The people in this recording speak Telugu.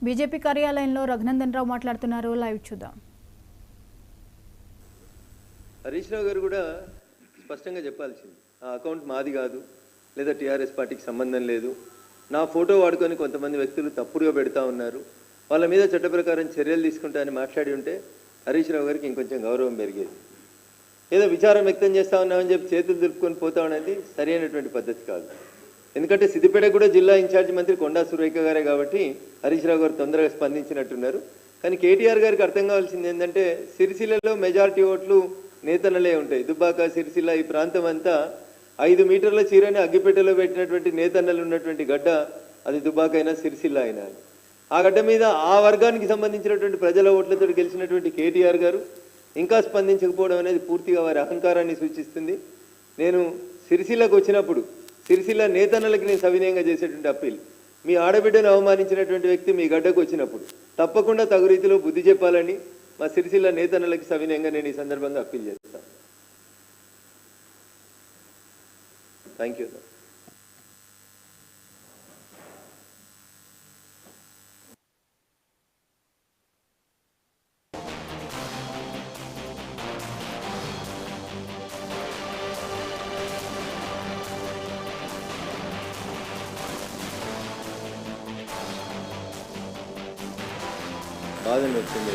బీజేపీ కార్యాలయంలో రఘునందన్ రావు మాట్లాడుతున్నారు. లైవ్ చూద్దాం. హరీష్ రావు గారు కూడా స్పష్టంగా చెప్పాల్సింది, ఆ అకౌంట్ మాది కాదు, లేదా టీఆర్ఎస్ పార్టీకి సంబంధం లేదు, నా ఫోటో వాడుకొని కొంతమంది వ్యక్తులు తప్పుడుగా పెడతా ఉన్నారు, వాళ్ళ మీద చట్ట ప్రకారం చర్యలు తీసుకుంటా అని మాట్లాడి ఉంటే హరీష్ రావు గారికి ఇంకొంచెం గౌరవం పెరిగేది. ఏదో విచారం వ్యక్తం చేస్తా ఉన్నామని చెప్పి చేతులు దులుపుకొని పోతా ఉన్నది సరైనటువంటి పద్ధతి కాదు. ఎందుకంటే సిద్దిపేట కూడా జిల్లా ఇన్ఛార్జి మంత్రి కొండా సురేఖ గారే కాబట్టి హరీష్ రావు గారు తొందరగా స్పందించినట్టున్నారు. కానీ కేటీఆర్ గారికి అర్థం కావాల్సింది ఏంటంటే సిరిసిల్లలో మెజారిటీ ఓట్లు నేతన్నలే ఉంటాయి. దుబ్బాక, సిరిసిల్ల ఈ ప్రాంతం అంతా 5 మీటర్ల చీరని అగ్గిపెట్టెలో పెట్టినటువంటి నేతన్నలు ఉన్నటువంటి గడ్డ అది దుబ్బాక అయినా సిరిసిల్ల అయినా. ఆ గడ్డ మీద ఆ వర్గానికి సంబంధించినటువంటి ప్రజల ఓట్లతో గెలిచినటువంటి కేటీఆర్ గారు ఇంకా స్పందించకపోవడం అనేది పూర్తిగా వారి అహంకారాన్ని సూచిస్తుంది. నేను సిరిసిల్లకు వచ్చినప్పుడు సిరిసిల్ల నేతన్నలకి నేను సవినయంగా చేసేటువంటి అప్పీల్, మీ ఆడబిడ్డను అవమానించినటువంటి వ్యక్తి మీ గడ్డకు వచ్చినప్పుడు తప్పకుండా తగు రీతిలో బుద్ధి చెప్పాలని మా సిరిసిల్ల నేతన్నలకి సవినయంగా నేను ఈ సందర్భంగా అప్పీల్ చేస్తాను. Thank you. బాధని వచ్చింది.